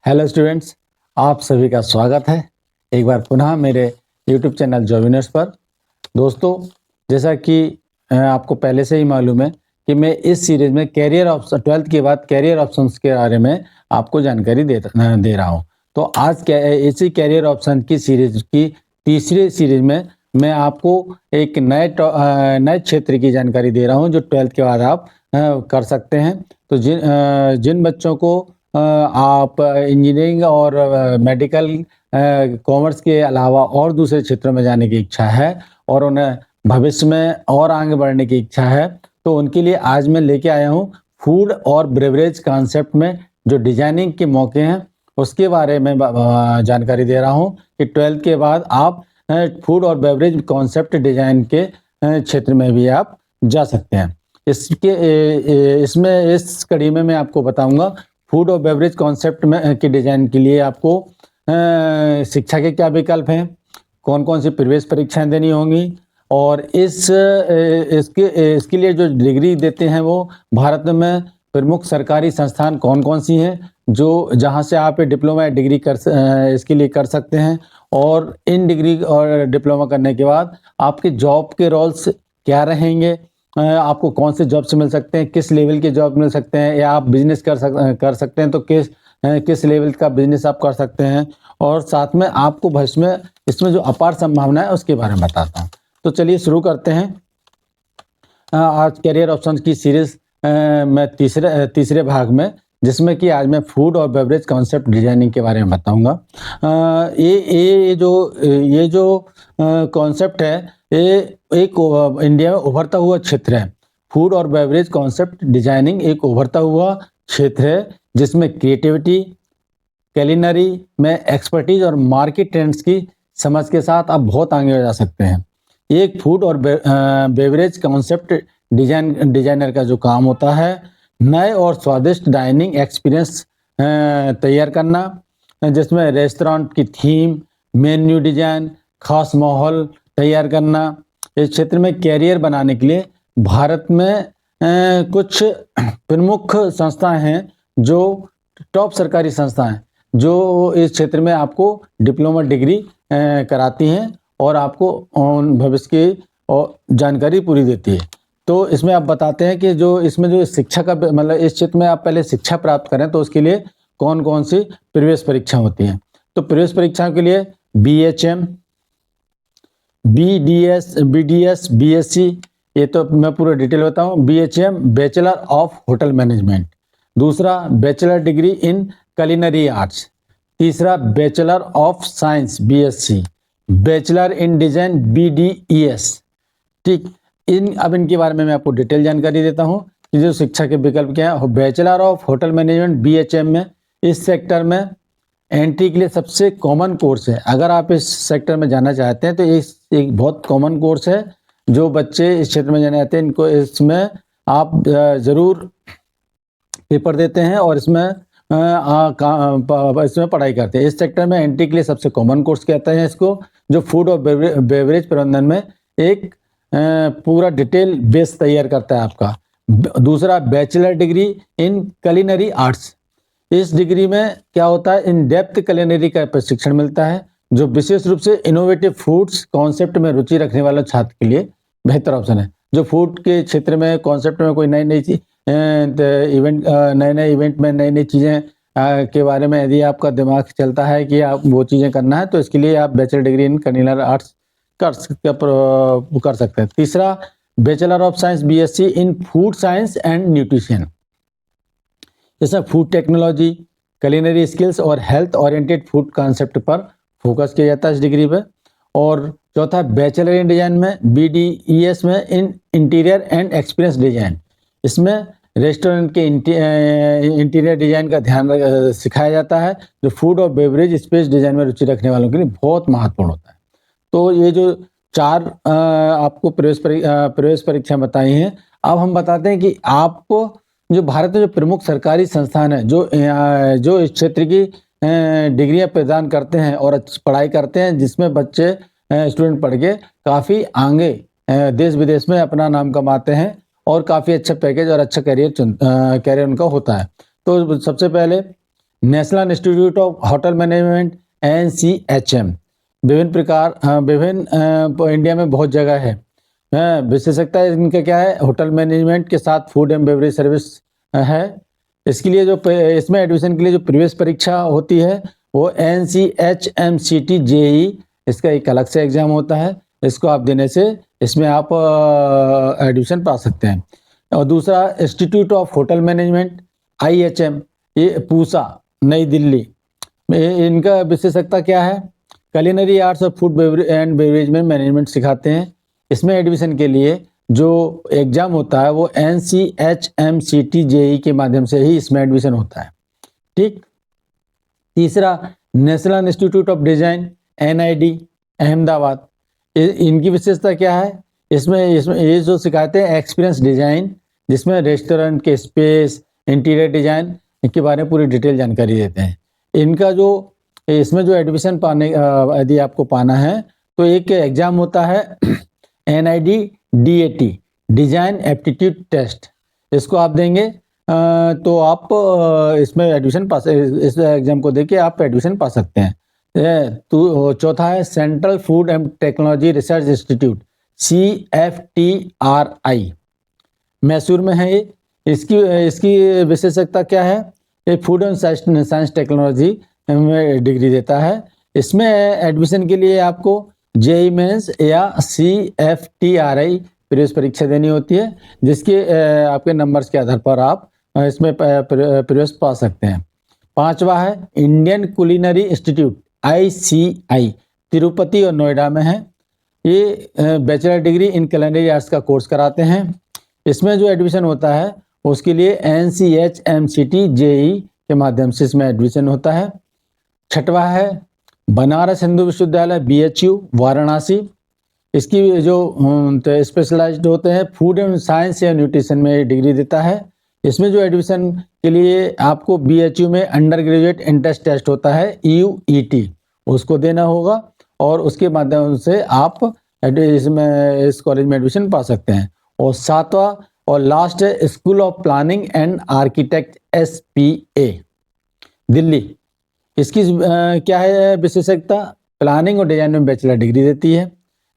Hello students, आप सभी का स्वागत है एक बार पुनः मेरे यूट्यूब चैनल जॉबिनर्स पर। दोस्तों, जैसा कि आपको पहले से ही मालूम है कि मैं इस सीरीज में कैरियर ऑप्शन 12th के बाद कैरियर ऑप्शंस के बारे में आपको जानकारी दे रहा हूं। तो आज क्या इसी कैरियर ऑप्शन की सीरीज की तीसरी सीरीज में मैं आपको एक नए क्षेत्र की जानकारी दे रहा हूं जो 12th के बाद आप कर सकते हैं। तो जिन बच्चों को आप इंजीनियरिंग और मेडिकल कॉमर्स के अलावा और दूसरे क्षेत्रों में जाने की इच्छा है और उन्हें भविष्य में और आगे बढ़ने की इच्छा है, तो उनके लिए आज मैं लेके आया हूँ फूड और ब्रेवरेज कॉन्सेप्ट में जो डिजाइनिंग के मौके हैं उसके बारे में जानकारी दे रहा हूँ कि 12th के बाद आप फूड और बेवरेज कॉन्सेप्ट डिजाइन के क्षेत्र में भी आप जा सकते हैं। इसमें इस कड़ी में मैं आपको बताऊंगा फूड और बेवरेज कॉन्सेप्ट में के डिजाइन के लिए आपको शिक्षा के क्या विकल्प हैं, कौन कौन सी प्रवेश परीक्षाएं देनी होंगी और इसके लिए जो डिग्री देते हैं वो भारत में प्रमुख सरकारी संस्थान कौन कौन सी हैं जो जहां से आप डिप्लोमा या डिग्री इसके लिए कर सकते हैं, और इन डिग्री और डिप्लोमा करने के बाद आपके जॉब के रोल्स क्या रहेंगे, आपको कौन से जॉब से मिल सकते हैं, किस लेवल के जॉब मिल सकते हैं, या आप बिजनेस कर सकते हैं तो किस लेवल का बिजनेस आप कर सकते हैं, और साथ में आपको भविष्य में इसमें जो अपार संभावना है उसके बारे में बताता हूँ। तो चलिए शुरू करते हैं आज कैरियर ऑप्शन की सीरीज में तीसरे भाग में, जिसमें कि आज मैं फूड और बेवरेज कॉन्सेप्ट डिजाइनिंग के बारे में बताऊंगा। ये जो कॉन्सेप्ट है ये एक इंडिया में उभरता हुआ क्षेत्र है। फूड और बेवरेज कॉन्सेप्ट डिजाइनिंग एक उभरता हुआ क्षेत्र है जिसमें क्रिएटिविटी, कैलिनरी में एक्सपर्टीज और मार्केट ट्रेंड्स की समझ के साथ आप बहुत आगे जा सकते हैं। एक फूड और बेवरेज कॉन्सेप्ट डिजाइनर का जो काम होता है नए और स्वादिष्ट डाइनिंग एक्सपीरियंस तैयार करना, जिसमें रेस्टोरेंट की थीम, मेन्यू डिजाइन, खास माहौल तैयार करना। इस क्षेत्र में कैरियर बनाने के लिए भारत में कुछ प्रमुख संस्थाएं हैं जो टॉप सरकारी संस्थाएं जो इस क्षेत्र में आपको डिप्लोमा डिग्री कराती हैं और आपको भविष्य की जानकारी पूरी देती है। तो इसमें आप बताते हैं कि जो इसमें जो शिक्षा का मतलब इस क्षेत्र में आप पहले शिक्षा प्राप्त करें तो उसके लिए कौन कौन सी प्रवेश परीक्षा होती हैं। तो प्रवेश परीक्षाओं के लिए BHM, BDS, BSc, ये तो मैं पूरा डिटेल बताऊं। BHM bachelor of hotel management, दूसरा bachelor degree in culinary arts, तीसरा bachelor of science BSc, bachelor in design BDES। ठीक, अब इनके बारे में मैं आपको डिटेल जानकारी देता हूं कि जो शिक्षा के विकल्प क्या है। Bachelor of hotel management BHM में इस सेक्टर में एंट्री के लिए सबसे कॉमन कोर्स है। अगर आप इस सेक्टर में जाना चाहते हैं तो एक बहुत कॉमन कोर्स है जो बच्चे इस क्षेत्र में जाना चाहते हैं इनको इसमें आप जरूर पेपर देते हैं और इसमें पढ़ाई करते हैं। इस सेक्टर में एंट्री के लिए सबसे कॉमन कोर्स कहते हैं इसको, जो फूड और बेवरेज प्रबंधन में एक पूरा डिटेल बेस तैयार करता है आपका। दूसरा bachelor degree in culinary arts, इस डिग्री में क्या होता है, इन डेप्थ culinary का प्रशिक्षण मिलता है जो विशेष रूप से इनोवेटिव फूड्स कॉन्सेप्ट में रुचि रखने वाले छात्र के लिए बेहतर ऑप्शन है। जो फूड के क्षेत्र में कॉन्सेप्ट में कोई नई नई इवेंट में नई नई चीज़ें के बारे में यदि आपका दिमाग चलता है कि आप वो चीज़ें करना है तो इसके लिए आप bachelor degree in culinary arts कर सकते हैं। तीसरा bachelor of science BSc in food science and nutrition, इसमें फूड टेक्नोलॉजी, culinary स्किल्स और हेल्थ ओरिएंटेड फूड कॉन्सेप्ट पर फोकस किया जाता है इस डिग्री पे। और चौथा बैचलर इन डिजाइन में BDES में in interior and experience design, इसमें रेस्टोरेंट के इंटीरियर डिजाइन का ध्यान सिखाया जाता है जो फूड और बेवरेज स्पेस डिजाइन में रुचि रखने वालों के लिए बहुत महत्वपूर्ण होता है। तो ये जो चार आपको प्रवेश परीक्षा बताई हैं, अब हम बताते हैं कि आपको जो भारत में जो प्रमुख सरकारी संस्थान है जो इस क्षेत्र की डिग्रियां प्रदान करते हैं और अच्छी पढ़ाई करते हैं, जिसमें बच्चे स्टूडेंट पढ़ के काफ़ी आगे देश विदेश में अपना नाम कमाते हैं और काफ़ी अच्छा पैकेज और अच्छा कैरियर उनका होता है। तो सबसे पहले national institute of hotel management NCHM, विभिन्न इंडिया में बहुत जगह है। विशेषज्ञता इनका क्या है, होटल मैनेजमेंट के साथ फूड एंड बेवरेज सर्विस है। इसके लिए जो इसमें एडमिशन के लिए जो प्रवेश परीक्षा होती है वो NCHMCT JE, इसका एक अलग से एग्जाम होता है। इसको आप देने से इसमें आप एडमिशन पा सकते हैं। और दूसरा institute of hotel management IHM, ये पूसा नई दिल्ली, इनका विशेषज्ञता क्या है, culinary आर्ट्स और फूड एंड बेवरेज में मैनेजमेंट सिखाते हैं। इसमें एडमिशन के लिए जो एग्जाम होता है वो NCHMCT JE के माध्यम से ही इसमें एडमिशन होता है। ठीक। तीसरा national institute of design NID Ahmedabad, इनकी विशेषता क्या है, इसमें ये जो सिखाते हैं एक्सपीरियंस डिजाइन, जिसमें रेस्टोरेंट के स्पेस, इंटीरियर डिजाइन के बारे में पूरी डिटेल जानकारी देते हैं। इनका जो इसमें जो एडमिशन पाने यदि आपको पाना है तो एक एग्जाम होता है NID DAT design aptitude test, इसको आप देंगे तो आप इसमें एडमिशन पा, इस एग्जाम को देके आप एडमिशन पा सकते हैं। तो चौथा है central food and technology research institute CFTRI, Mysore में है ये। इसकी विशेषज्ञता क्या है, ये फूड एंड साइंस टेक्नोलॉजी में डिग्री देता है। इसमें एडमिशन के लिए आपको JEE मेंस या CFTRI प्रवेश परीक्षा देनी होती है, जिसके आपके नंबर्स के आधार पर आप इसमें प्रवेश पा सकते हैं। पांचवा है Indian culinary institute ICI, Tirupati और नोएडा में है। ये bachelor degree in culinary arts का कोर्स कराते हैं। इसमें जो एडमिशन होता है उसके लिए NCHMCT JE के माध्यम से इसमें एडमिशन होता है। छठवा है बनारस हिंदू विश्वविद्यालय BHU वाराणसी, इसकी जो स्पेशलाइज्ड होते हैं फूड एंड साइंस या न्यूट्रिशन में डिग्री देता है। इसमें जो एडमिशन के लिए आपको BHU में अंडर ग्रेजुएट एंट्रेंस टेस्ट होता है EUET, उसको देना होगा और उसके माध्यम से आप इस कॉलेज में एडमिशन पा सकते हैं। और सातवां और लास्ट है school of planning and architect SPA Delhi, इसकी क्या है विशेषज्ञता, प्लानिंग और डिजाइन में बैचलर डिग्री देती है,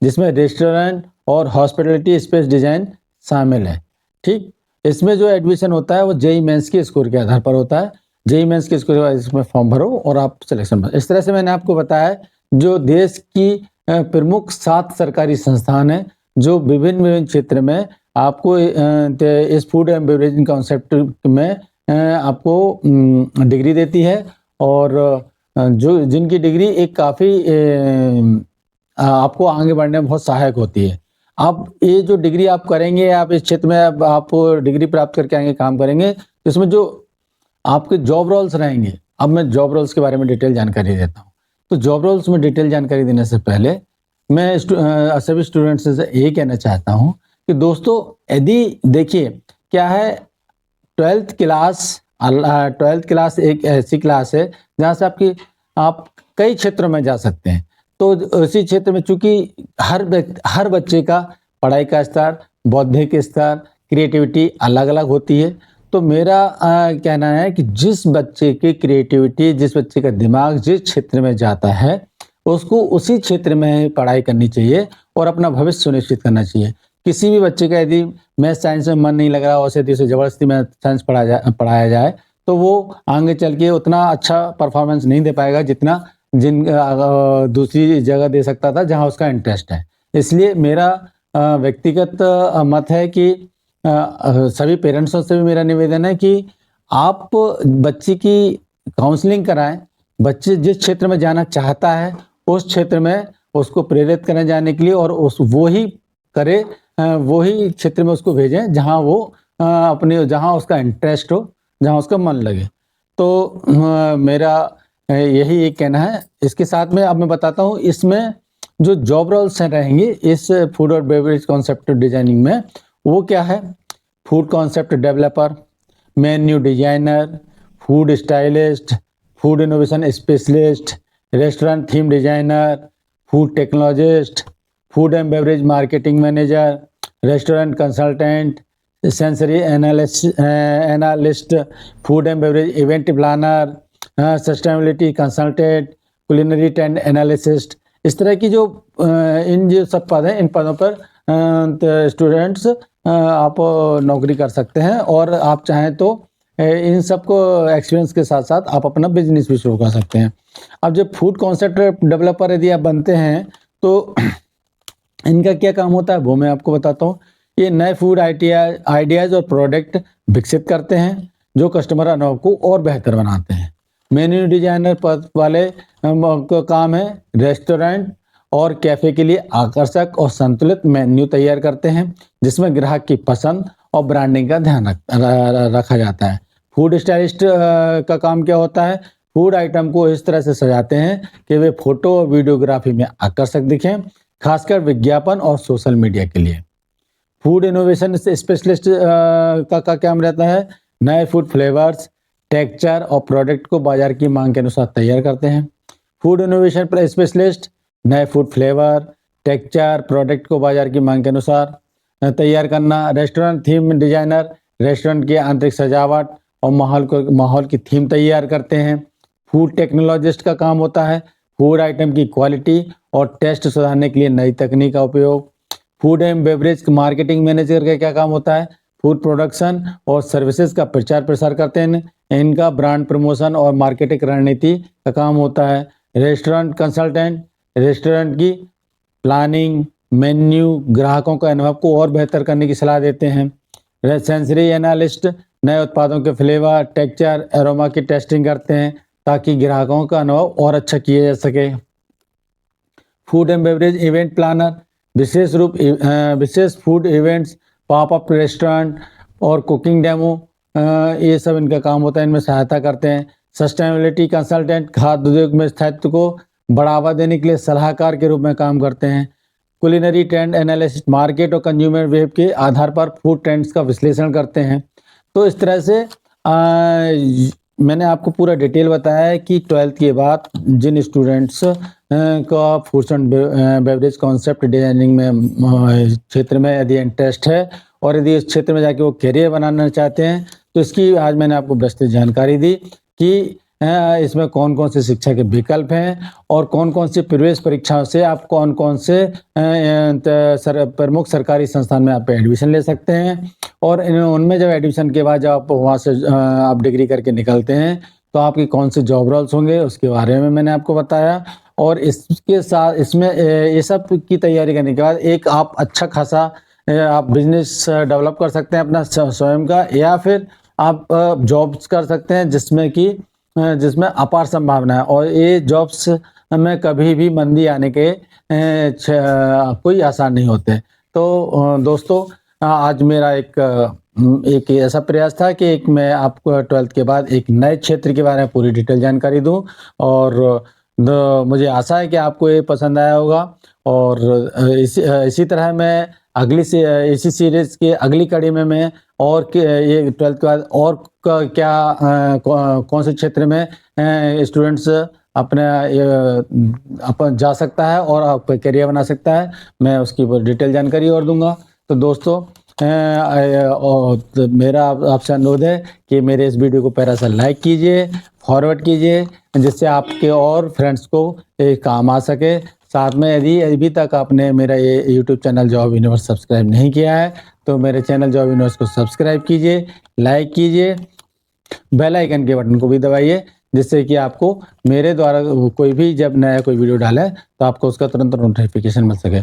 जिसमें रेस्टोरेंट और हॉस्पिटलिटी स्पेस डिजाइन शामिल है। ठीक। इसमें जो एडमिशन होता है वो JEE मेंस के स्कोर के आधार पर होता है। JEE मेंस के स्कोर के बाद इसमें फॉर्म भरो और आप सिलेक्शन भरो। इस तरह से मैंने आपको बताया जो देश की प्रमुख 7 सरकारी संस्थान है जो विभिन्न क्षेत्र में आपको इस फूड एंड बेवरेज कॉन्सेप्ट में आपको डिग्री देती है, और जो जिनकी डिग्री एक काफ़ी आपको आगे बढ़ने में बहुत सहायक होती है। आप ये जो डिग्री आप करेंगे, आप इस क्षेत्र में आप डिग्री प्राप्त करके आगे काम करेंगे, तो इसमें जो आपके जॉब रोल्स रहेंगे, अब मैं जॉब रोल्स के बारे में डिटेल जानकारी देता हूँ। तो जॉब रोल्स में डिटेल जानकारी देने से पहले मैं सभी स्टूडेंट्स से ये कहना चाहता हूँ कि दोस्तों यदि देखिए क्या है, 12th क्लास एक ऐसी क्लास है जहाँ से आप कई क्षेत्रों में जा सकते हैं। तो उसी क्षेत्र में चूंकि हर बच्चे का पढ़ाई का स्तर, बौद्धिक स्तर, क्रिएटिविटी अलग अलग होती है। तो मेरा कहना है कि जिस बच्चे की क्रिएटिविटी, जिस बच्चे का दिमाग जिस क्षेत्र में जाता है उसको उसी क्षेत्र में पढ़ाई करनी चाहिए और अपना भविष्य सुनिश्चित करना चाहिए। किसी भी बच्चे का यदि मैथ साइंस में मन नहीं लग रहा और उसे जबरदस्ती मैथ साइंस पढ़ाया जाए तो वो आगे चल के उतना अच्छा परफॉर्मेंस नहीं दे पाएगा जितना दूसरी जगह दे सकता था जहां उसका इंटरेस्ट है। इसलिए मेरा व्यक्तिगत मत है कि सभी पेरेंट्सों से भी मेरा निवेदन है कि आप बच्चे की काउंसलिंग कराएं। बच्चे जिस क्षेत्र में जाना चाहता है उस क्षेत्र में उसको प्रेरित करें जाने के लिए, और वो ही क्षेत्र में उसको भेजें जहां वो जहां उसका इंटरेस्ट हो, जहां उसका मन लगे। तो मेरा यही एक कहना है। इसके साथ में अब मैं बताता हूँ इसमें जो जॉब रोल्स रहेंगे इस फूड और बेवरेज कॉन्सेप्ट डिजाइनिंग में, वो क्या है, food concept developer, menu designer, food stylist, food innovation specialist, restaurant theme designer, food technologist, food and beverage marketing manager, restaurant consultant, sensory analyst, food and beverage event planner, sustainability consultant, culinary trend analyst, इस तरह की जो इन जो सब पद हैं, इन पदों पर स्टूडेंट्स आप नौकरी कर सकते हैं और आप चाहें तो इन सबको एक्सपीरियंस के साथ साथ आप अपना बिजनेस भी शुरू कर सकते हैं। अब जब फूड कॉन्सेप्ट डेवलपर यदि आप बनते हैं तो इनका क्या काम होता है वो मैं आपको बताता हूँ। ये नए फूड आइडियाज़ और प्रोडक्ट विकसित करते हैं जो कस्टमर अनुभव को और बेहतर बनाते हैं। मेन्यू डिजाइनर पद वाले का काम है रेस्टोरेंट और कैफ़े के लिए आकर्षक और संतुलित मेन्यू तैयार करते हैं जिसमें ग्राहक की पसंद और ब्रांडिंग का ध्यान रखा जाता है। फूड स्टाइलिस्ट का काम क्या होता है? फूड आइटम को इस तरह से सजाते हैं कि वे फोटो और वीडियोग्राफी में आकर्षक दिखें, खासकर विज्ञापन और सोशल मीडिया के लिए। फूड इनोवेशन स्पेशलिस्ट का काम रहता है नए फूड फ्लेवर्स, टेक्सचर और प्रोडक्ट को बाजार की मांग के अनुसार तैयार करते हैं। फूड इनोवेशन स्पेशलिस्ट नए फूड फ्लेवर, टेक्सचर, प्रोडक्ट को बाजार की मांग के अनुसार तैयार करना। रेस्टोरेंट थीम डिजाइनर रेस्टोरेंट की आंतरिक सजावट और माहौल की थीम तैयार करते हैं। फूड टेक्नोलॉजिस्ट का काम होता है फूड आइटम की क्वालिटी और टेस्ट सुधारने के लिए नई तकनीक का उपयोग। Food and beverage marketing manager का क्या काम होता है? फूड प्रोडक्शन और सर्विसेज का प्रचार प्रसार करते हैं। इनका ब्रांड प्रमोशन और मार्केटिंग रणनीति का काम होता है। रेस्टोरेंट कंसल्टेंट रेस्टोरेंट की प्लानिंग, मेन्यू, ग्राहकों का अनुभव को और बेहतर करने की सलाह देते हैं। सेंसरी एनालिस्ट नए उत्पादों के फ्लेवर, टेक्सचर, एरोमा की टेस्टिंग करते हैं ताकि ग्राहकों का अनुभव और अच्छा किया जा सके। Food and beverage event planner विशेष फूड इवेंट्स, पॉपअप रेस्टोरेंट और कुकिंग डेमो, ये सब इनका काम होता है, इनमें सहायता करते हैं। सस्टेनेबिलिटी कंसल्टेंट खाद्य उद्योग में स्थायित्व को बढ़ावा देने के लिए सलाहकार के रूप में काम करते हैं। कुलिनरी ट्रेंड एनालिसिस मार्केट और कंज्यूमर वेब के आधार पर फूड ट्रेंड्स का विश्लेषण करते हैं। तो इस तरह से मैंने आपको पूरा डिटेल बताया है कि 12th के बाद जिन स्टूडेंट्स का foods and beverage concept designing में क्षेत्र में यदि इंटरेस्ट है और यदि इस क्षेत्र में जाके वो करियर बनाना चाहते हैं तो इसकी आज मैंने आपको विस्तृत जानकारी दी कि इसमें कौन कौन से शिक्षा के विकल्प हैं और कौन कौन सी प्रवेश परीक्षाओं से आप कौन कौन से प्रमुख सरकारी संस्थान में आप एडमिशन ले सकते हैं और उनमें जब एडमिशन के बाद जब आप वहाँ से आप डिग्री करके निकलते हैं तो आपके कौन से जॉब रोल्स होंगे उसके बारे में मैंने आपको बताया। और इसके साथ इसमें ये सब की तैयारी करने के बाद एक आप अच्छा खासा आप बिजनेस डेवलप कर सकते हैं अपना स्वयं का, या फिर आप जॉब्स कर सकते हैं जिसमें अपार संभावना है और ये जॉब्स में कभी भी मंदी आने के कोई आसार नहीं होते। तो दोस्तों आज मेरा एक ऐसा प्रयास था कि मैं आपको 12th के बाद एक नए क्षेत्र के बारे में पूरी डिटेल जानकारी दूं और मुझे आशा है कि आपको ये पसंद आया होगा। और इसी तरह मैं इसी सीरीज की अगली कड़ी में मैं और ये 12th के बाद और कौन से क्षेत्र में स्टूडेंट्स अपन जा सकता है और आप करियर बना सकता है, मैं उसकी डिटेल जानकारी और दूंगा। तो दोस्तों मेरा आपसे अनुरोध है कि मेरे इस वीडियो को पहले से लाइक कीजिए, फॉरवर्ड कीजिए जिससे आपके और फ्रेंड्स को काम आ सके। साथ में यदि अभी तक आपने मेरा ये YouTube channel job universe subscribe नहीं किया है तो मेरे चैनल जॉब यूनिवर्स को सब्सक्राइब कीजिए, लाइक कीजिए, बेल आइकन के बटन को भी दबाइए जिससे कि आपको मेरे द्वारा कोई भी जब नया कोई वीडियो डाले तो आपको उसका तुरंत नोटिफिकेशन मिल सके।